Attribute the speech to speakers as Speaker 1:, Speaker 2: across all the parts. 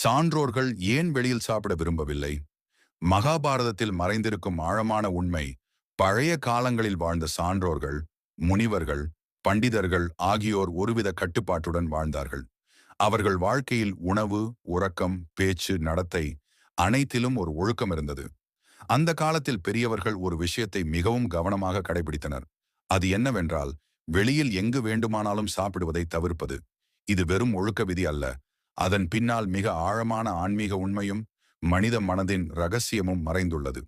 Speaker 1: சான்றோர்கள் ஏன் வெளியில் சாப்பிட விரும்பவில்லை? மகாபாரதத்தில் மறைந்திருக்கும் ஆழமான உண்மை, பழைய காலங்களில் வாழ்ந்த சான்றோர்கள், முனிவர்கள், பண்டிதர்கள் ஆகியோர் ஒருவித கட்டுப்பாட்டுடன் வாழ்ந்தார்கள். அவர்கள் வாழ்க்கையில் உணவு, உறக்கம், பேச்சு, நடத்தை அனைத்திலும் ஒரு ஒழுக்கம் இருந்தது. அந்த காலத்தில் பெரியவர்கள் ஒரு விஷயத்தை மிகவும் கவனமாக கடைபிடித்தனர். அது என்னவென்றால், வெளியில் எங்கு வேண்டுமானாலும் சாப்பிடுவதை தவிர்ப்பது. இது வெறும் ஒழுக்க விதி அல்ல. அதன் பின்னால் மிக ஆழமான ஆன்மீக உண்மையும் மனித மனதின் ரகசியமும் மறைந்துள்ளது.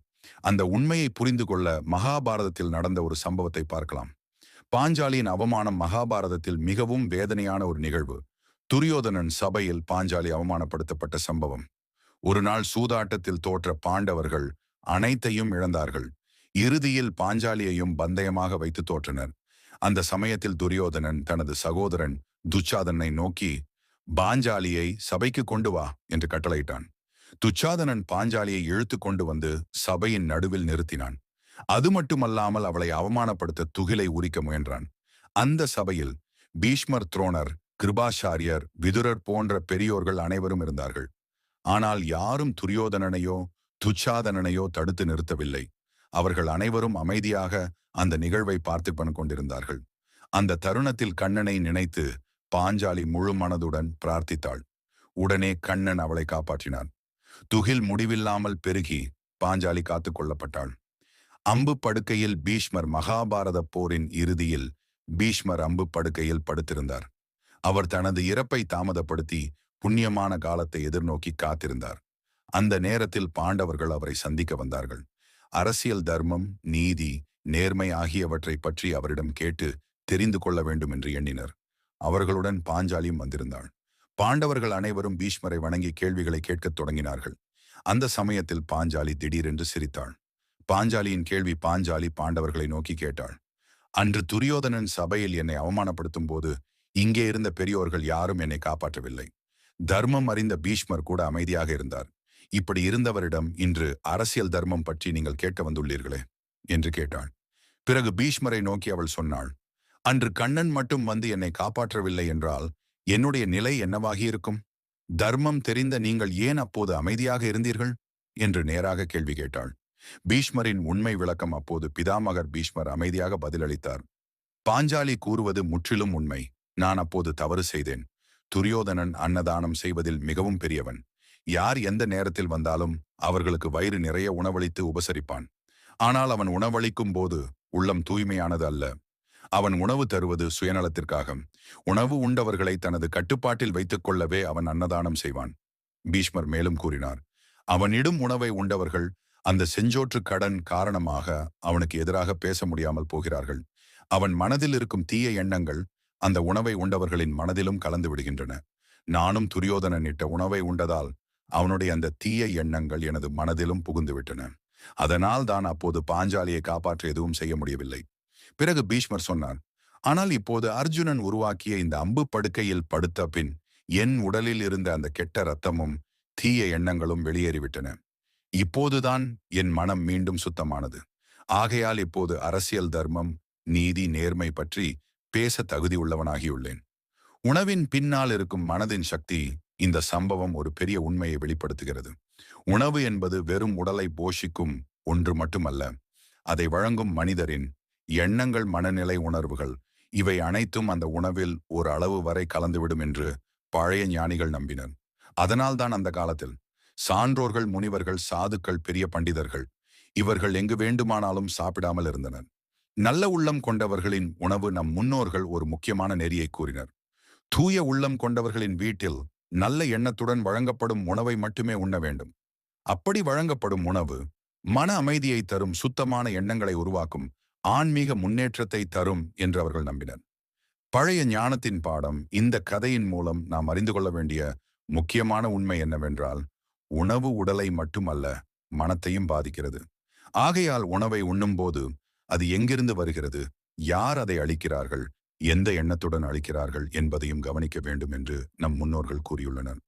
Speaker 1: அந்த உண்மையை புரிந்து கொள்ள மகாபாரதத்தில் நடந்த ஒரு சம்பவத்தை பார்க்கலாம். பாஞ்சாலியின் அவமானம் மகாபாரதத்தில் மிகவும் வேதனையான ஒரு நிகழ்வு. துரியோதனன் சபையில் பாஞ்சாலி அவமானப்படுத்தப்பட்ட சம்பவம். ஒரு நாள் சூதாட்டத்தில் தோற்ற பாண்டவர்கள் அனைத்தையும் இழந்தார்கள். இறுதியில் பாஞ்சாலியையும் பந்தயமாக வைத்து தோற்றனர். அந்த சமயத்தில் துரியோதனன் தனது சகோதரன் துச்சாதனை நோக்கி, பாஞ்சாலியை சபைக்கு கொண்டு வா என்று கட்டளையிட்டான். துச்சாதனன் பாஞ்சாலியை இழுத்து கொண்டு வந்து சபையின் நடுவில் நிறுத்தினான். அது மட்டுமல்லாமல் அவளை அவமானப்படுத்த துகிலை உரிக்க முயன்றான். அந்த சபையில் பீஷ்மர், துரோணர், கிருபாச்சாரியர், விதுரர் போன்ற பெரியோர்கள் அனைவரும் இருந்தார்கள். ஆனால் யாரும் துரியோதனனையோ துச்சாதனனையோ தடுத்து நிறுத்தவில்லை. அவர்கள் அனைவரும் அமைதியாக அந்த நிகழ்வை பார்த்து கொண்டிருந்தார்கள். அந்த தருணத்தில் கண்ணனை நினைத்து பாஞ்சாலி முழு மனதுடன் பிரார்த்தித்தாள். உடனே கண்ணன் அவளை காப்பாற்றினான். துகில் முடிவில்லாமல் பெருகி பாஞ்சாலி காத்துக் கொள்ளப்பட்டாள். அம்பு படுக்கையில் பீஷ்மர் மகாபாரத போரின் இறுதியில் பீஷ்மர் அம்பு படுக்கையில் படுத்திருந்தார். அவர் தனது இறப்பை தாமதப்படுத்தி புண்ணியமான காலத்தை எதிர்நோக்கி காத்திருந்தார். அந்த நேரத்தில் பாண்டவர்கள் அவரை சந்திக்க வந்தார்கள். அரசியல் தர்மம், நீதி, நேர்மை ஆகியவற்றை பற்றி அவரிடம் கேட்டு தெரிந்து கொள்ள வேண்டும் என்று எண்ணினர். அவர்களுடன் பாஞ்சாலியும் வந்திருந்தாள். பாண்டவர்கள் அனைவரும் பீஷ்மரை வணங்கி கேள்விகளை கேட்கத் தொடங்கினார்கள். அந்த சமயத்தில் பாஞ்சாலி திடீரென்று சிரித்தாள். பாஞ்சாலியின் கேள்வி பாஞ்சாலி பாண்டவர்களை நோக்கி கேட்டாள். அன்று துரியோதனன் சபையில் என்னை அவமானப்படுத்தும் போது இங்கே இருந்த பெரியோர்கள் யாரும் என்னை காப்பாற்றவில்லை. தர்மம் அறிந்த பீஷ்மர் கூட அமைதியாக இருந்தார். இப்படி இருந்தவரிடம் இன்று அரசியல் தர்மம் பற்றி நீங்கள் கேட்க வந்துள்ளீர்களே என்று கேட்டாள். பிறகு பீஷ்மரை நோக்கி அவள் சொன்னாள், அன்று கண்ணன் மட்டும் வந்து என்னை காப்பாற்றவில்லை என்றால் என்னுடைய நிலை என்னவாகியிருக்கும்? தர்மம் தெரிந்த நீங்கள் ஏன் அப்போது அமைதியாக இருந்தீர்கள் என்று நேராக கேள்வி கேட்டாள். பீஷ்மரின் உண்மை விளக்கம் அப்போது பிதாமகர் பீஷ்மர் அமைதியாக பதிலளித்தார். பாஞ்சாலி கூறுவது முற்றிலும் உண்மை. நான் அப்போது தவறு செய்தேன். துரியோதனன் அன்னதானம் செய்வதில் மிகவும் பெரியவன். யார் எந்த நேரத்தில் வந்தாலும் அவர்களுக்கு வயிறு நிறைய உணவளித்து உபசரிப்பான். ஆனால் அவன் உணவளிக்கும் போது உள்ளம் தூய்மையானது அல்ல. அவன் உணவு தருவது சுயநலத்திற்காக. உணவு உண்டவர்களை தனது கட்டுப்பாட்டில் வைத்துக் கொள்ளவே அவன் அன்னதானம் செய்வான். பீஷ்மர் மேலும் கூறினார், அவனிடும் உணவை உண்டவர்கள் அந்த செஞ்சோற்று கடன் காரணமாக அவனுக்கு எதிராக பேச முடியாமல் போகிறார்கள். அவன் மனதில் இருக்கும் தீய எண்ணங்கள் அந்த உணவை உண்டவர்களின் மனதிலும் கலந்து விடுகின்றன. நானும் துரியோதனன் இட்ட உணவை உண்டதால் அவனுடைய அந்த தீய எண்ணங்கள் எனது மனதிலும் புகுந்துவிட்டன. அதனால் தான் அப்போது பாஞ்சாலியை காப்பாற்ற எதுவும் செய்ய முடியவில்லை. பிறகு பீஷ்மர் சொன்னார், ஆனால் இப்போது அர்ஜுனன் உருவாக்கிய இந்த அம்பு படுக்கையில் படுத்த பின் என் உடலில் இருந்த அந்த கெட்ட இரத்தமும் தீய எண்ணங்களும் வெளியேறிவிட்டன. இப்போதுதான் என் மனம் மீண்டும் சுத்தமானது. ஆகையால் இப்போது அரசியல் தர்மம், நீதி, நேர்மை பற்றி பேச தகுதி உள்ளவனாகியுள்ளேன். உணவின் பின்னால் இருக்கும் மனதின் சக்தி. இந்த சம்பவம் ஒரு பெரிய உண்மையை வெளிப்படுத்துகிறது. உணவு என்பது வெறும் உடலை போஷிக்கும் ஒன்று மட்டுமல்ல. அதை வழங்கும் மனிதரின் எண்ணங்கள், மனநிலை, உணர்வுகள் இவை அனைத்தும் அந்த உணவில் ஒரு அளவு வரை கலந்துவிடும் என்று பழைய ஞானிகள் நம்பினர். அதனால்தான் அந்த காலத்தில் சான்றோர்கள், முனிவர்கள், சாதுக்கள், பெரிய பண்டிதர்கள் இவர்கள் எங்கு வேண்டுமானாலும் சாப்பிடாமல் இருந்தனர். நல்ல உள்ளம் கொண்டவர்களின் உணவு நம் முன்னோர்கள் ஒரு முக்கியமான நெறியை கூறினர். தூய உள்ளம் கொண்டவர்களின் வீட்டில் நல்ல எண்ணத்துடன் வழங்கப்படும் உணவை மட்டுமே உண்ண வேண்டும். அப்படி வழங்கப்படும் உணவு மன அமைதியை தரும், சுத்தமான எண்ணங்களை உருவாக்கும், ஆன்மீக முன்னேற்றத்தை தரும் என்று அவர்கள் நம்பினர். பழைய ஞானத்தின் பாடம். இந்த கதையின் மூலம் நாம் அறிந்து கொள்ள வேண்டிய முக்கியமான உண்மை என்னவென்றால், உணவு உடலை மட்டுமல்ல, மனத்தையும் பாதிக்கிறது. ஆகையால் உணவை உண்ணும்போது அது எங்கிருந்து வருகிறது, யார் அதை அளிக்கிறார்கள், எந்த எண்ணத்துடன் அளிக்கிறார்கள் என்பதையும் கவனிக்க வேண்டும் என்று நம் முன்னோர்கள் கூறியுள்ளனர்.